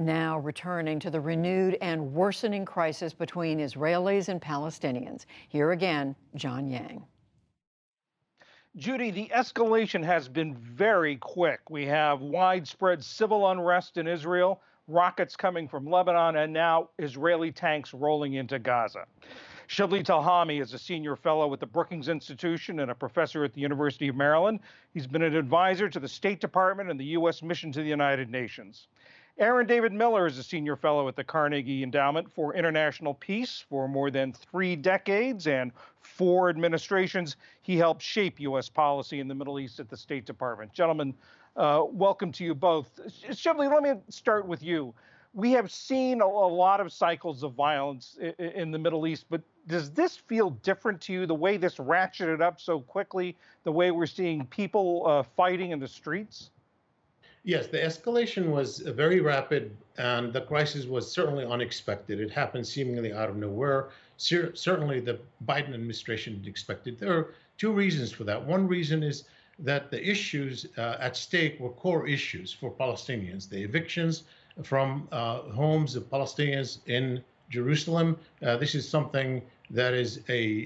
Now returning to the renewed and worsening crisis between Israelis and Palestinians. Here again, John Yang. Judy, the escalation has been very quick. We have widespread civil unrest in Israel, rockets coming from Lebanon, and now Israeli tanks rolling into Gaza. Shibley Telhami is a senior fellow at the Brookings Institution and a professor at the University of Maryland. He's been an advisor to the State Department and the U.S. mission to the United Nations. Aaron David Miller is a senior fellow at the Carnegie Endowment for International Peace for more than 3 decades and 4 administrations. He helped shape U.S. policy in the Middle East at the State Department. Gentlemen, welcome to you both. Shibley, let me start with you. We have seen a lot of cycles of violence in the Middle East, but does this feel different to you, the way this ratcheted up so quickly, the way we're seeing people fighting in the streets? Yes, the escalation was very rapid, and the crisis was certainly unexpected. It happened seemingly out of nowhere. Certainly, the Biden administration didn't expect it. There are 2 reasons for that. One reason is that the issues at stake were core issues for Palestinians. The evictions from homes of Palestinians in Jerusalem. This is something that is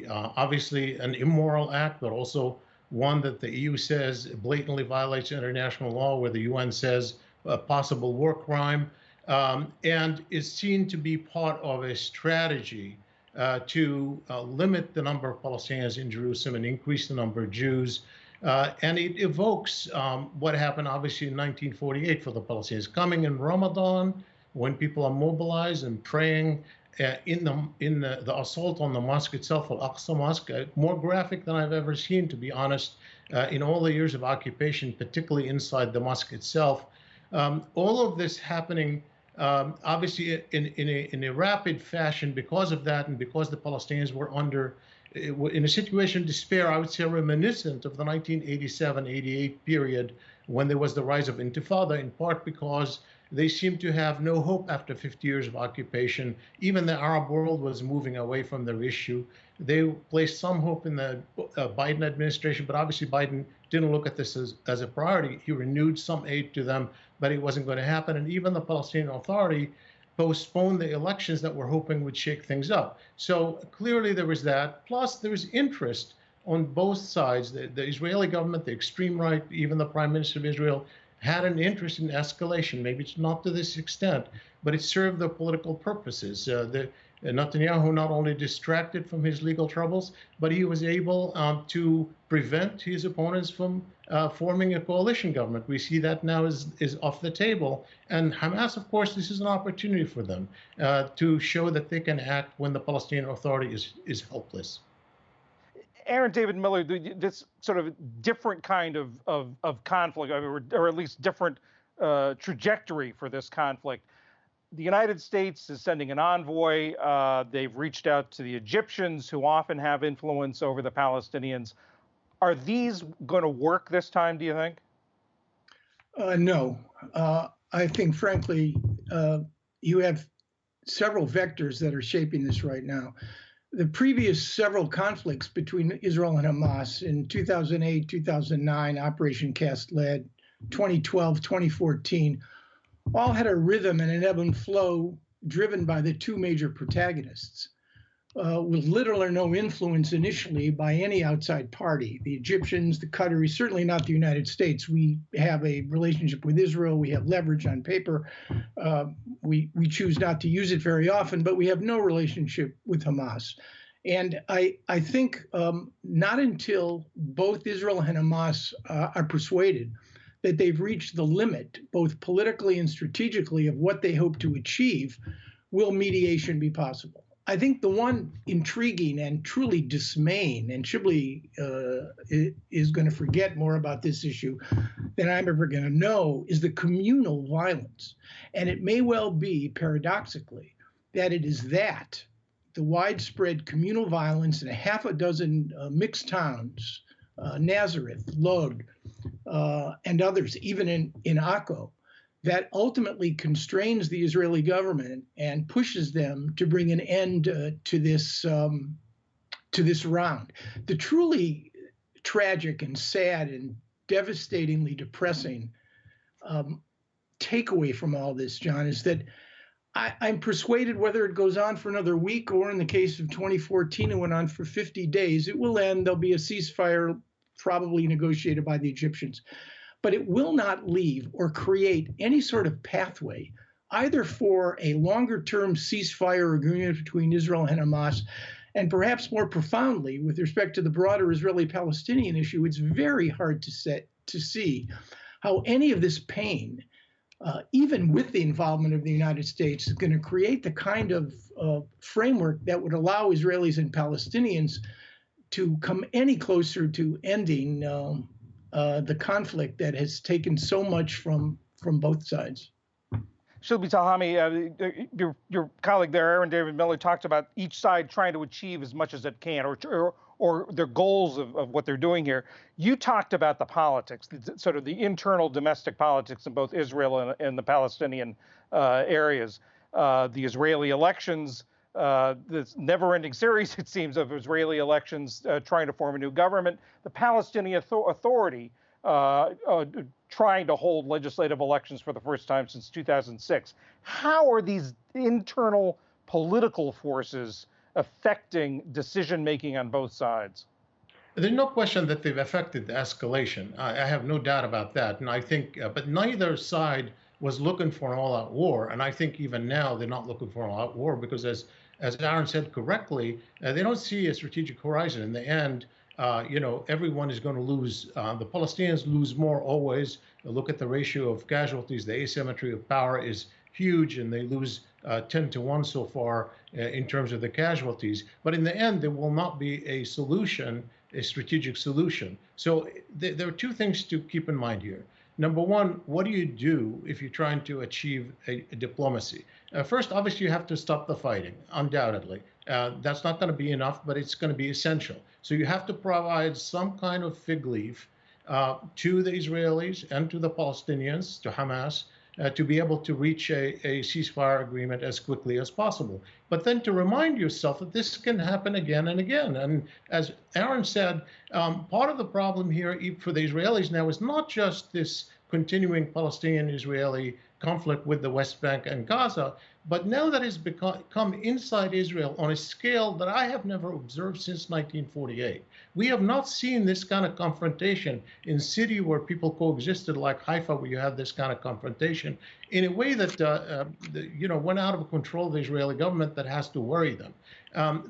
obviously an immoral act, but also one that the EU says blatantly violates international law, where the UN says a possible war crime, and is seen to be part of a strategy to limit the number of Palestinians in Jerusalem and increase the number of Jews. And it evokes what happened, obviously, in 1948 for the Palestinians. Coming in Ramadan, when people are mobilized and praying, in the assault on the mosque itself, Al-Aqsa Mosque, more graphic than I've ever seen, to be honest, in all the years of occupation, particularly inside the mosque itself. All of this happening, obviously, in a rapid fashion because of that, and because the Palestinians were in a situation of despair, I would say reminiscent of the 1987-88 period when there was the rise of Intifada, in part because they seemed to have no hope after 50 years of occupation. Even the Arab world was moving away from their issue. They placed some hope in the Biden administration, but obviously Biden didn't look at this as a priority. He renewed some aid to them, but it wasn't going to happen. And even the Palestinian Authority postponed the elections that we're hoping would shake things up. So clearly there was that. Plus, there was interest on both sides. The Israeli government, the extreme right, even the Prime Minister of Israel, had an interest in escalation. Maybe it's not to this extent, but it served their political purposes. Netanyahu not only distracted from his legal troubles, but he was able to prevent his opponents from forming a coalition government. We see that now is off the table. And Hamas, of course, this is an opportunity for them to show that they can act when the Palestinian Authority is helpless. Aaron David Miller, this sort of different kind of conflict, or at least different trajectory for this conflict. The United States is sending an envoy. They've reached out to the Egyptians, who often have influence over the Palestinians. Are these going to work this time, do you think? No. I think, frankly, you have several vectors that are shaping this right now. The previous several conflicts between Israel and Hamas in 2008, 2009, Operation Cast Lead, 2012, 2014, all had a rhythm and an ebb and flow driven by the 2 major protagonists, with little or no influence initially by any outside party. The Egyptians, the Qataris, certainly not the United States. We have a relationship with Israel. We have leverage on paper. We choose not to use it very often, but we have no relationship with Hamas. And I think not until both Israel and Hamas are persuaded that they've reached the limit, both politically and strategically, of what they hope to achieve, will mediation be possible. I think the one intriguing and truly dismaying, and Shibley is going to forget more about this issue than I'm ever going to know, is the communal violence. And it may well be, paradoxically, that it is that, the widespread communal violence in a half a dozen mixed towns, Nazareth, Lod, and others, even in Akko, that ultimately constrains the Israeli government and pushes them to bring an end to this round. The truly tragic and sad and devastatingly depressing takeaway from all this, John, is that I'm persuaded whether it goes on for another week or in the case of 2014, it went on for 50 days, it will end. There'll be a ceasefire probably negotiated by the Egyptians. But it will not leave or create any sort of pathway either for a longer-term ceasefire agreement between Israel and Hamas, and perhaps more profoundly, with respect to the broader Israeli-Palestinian issue, it's very hard to see how any of this pain, even with the involvement of the United States, is going to create the kind of framework that would allow Israelis and Palestinians to come any closer to ending the conflict that has taken so much from both sides. Shibley Telhami, your colleague there, Aaron David Miller, talked about each side trying to achieve as much as it can, or their goals of what they're doing here. You talked about the politics, sort of the internal domestic politics in both Israel and the Palestinian areas. The Israeli elections, this never-ending series, it seems, of Israeli elections trying to form a new government. The Palestinian Authority trying to hold legislative elections for the first time since 2006. How are these internal political forces affecting decision-making on both sides? There's no question that they've affected the escalation. I have no doubt about that. And I think, but neither side was looking for an all-out war. And I think even now they're not looking for an all-out war because, as Aaron said correctly, they don't see a strategic horizon. In the end, everyone is going to lose. The Palestinians lose more always. Look at the ratio of casualties. The asymmetry of power is huge, and they lose 10 to 1 so far in terms of the casualties. But in the end, there will not be a solution, a strategic solution. So there are two things to keep in mind here. Number one, what do you do if you're trying to achieve a diplomacy? First, obviously, you have to stop the fighting, undoubtedly. That's not going to be enough, but it's going to be essential. So you have to provide some kind of fig leaf to the Israelis and to the Palestinians, to Hamas, to be able to reach a ceasefire agreement as quickly as possible. But then to remind yourself that this can happen again and again. And as Aaron said, part of the problem here for the Israelis now is not just this continuing Palestinian-Israeli conflict with the West Bank and Gaza, but now that it's become inside Israel on a scale that I have never observed since 1948. We have not seen this kind of confrontation in city where people coexisted, like Haifa, where you have this kind of confrontation, in a way that went out of control of the Israeli government that has to worry them.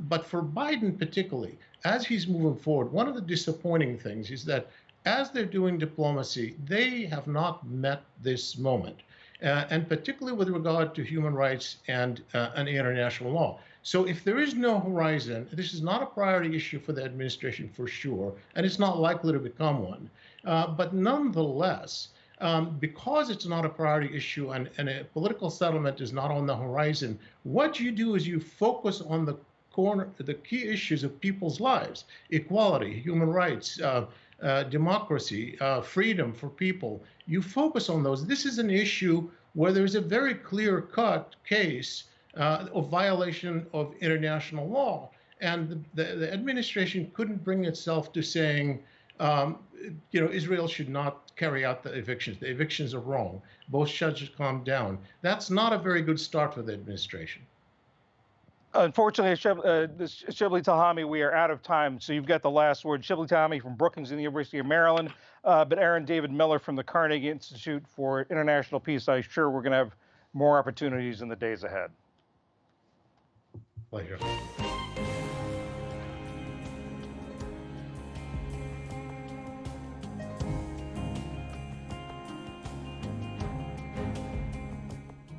But for Biden particularly, as he's moving forward, one of the disappointing things is that as they're doing diplomacy, they have not met this moment. And particularly with regard to human rights and international law. So if there is no horizon, this is not a priority issue for the administration for sure, and it's not likely to become one. But nonetheless, because it's not a priority issue and a political settlement is not on the horizon, what you do is you focus on the key issues of people's lives: equality, human rights, democracy, freedom for people. You focus on those. This is an issue where there's a very clear-cut case of violation of international law. And the administration couldn't bring itself to saying, Israel should not carry out the evictions. The evictions are wrong. Both judges calm down. That's not a very good start for the administration. Unfortunately, Shibley Telhami, we are out of time, so you've got the last word. Shibley Telhami from Brookings and the University of Maryland, but Aaron David Miller from the Carnegie Institute for International Peace. I'm sure we're going to have more opportunities in the days ahead. Pleasure.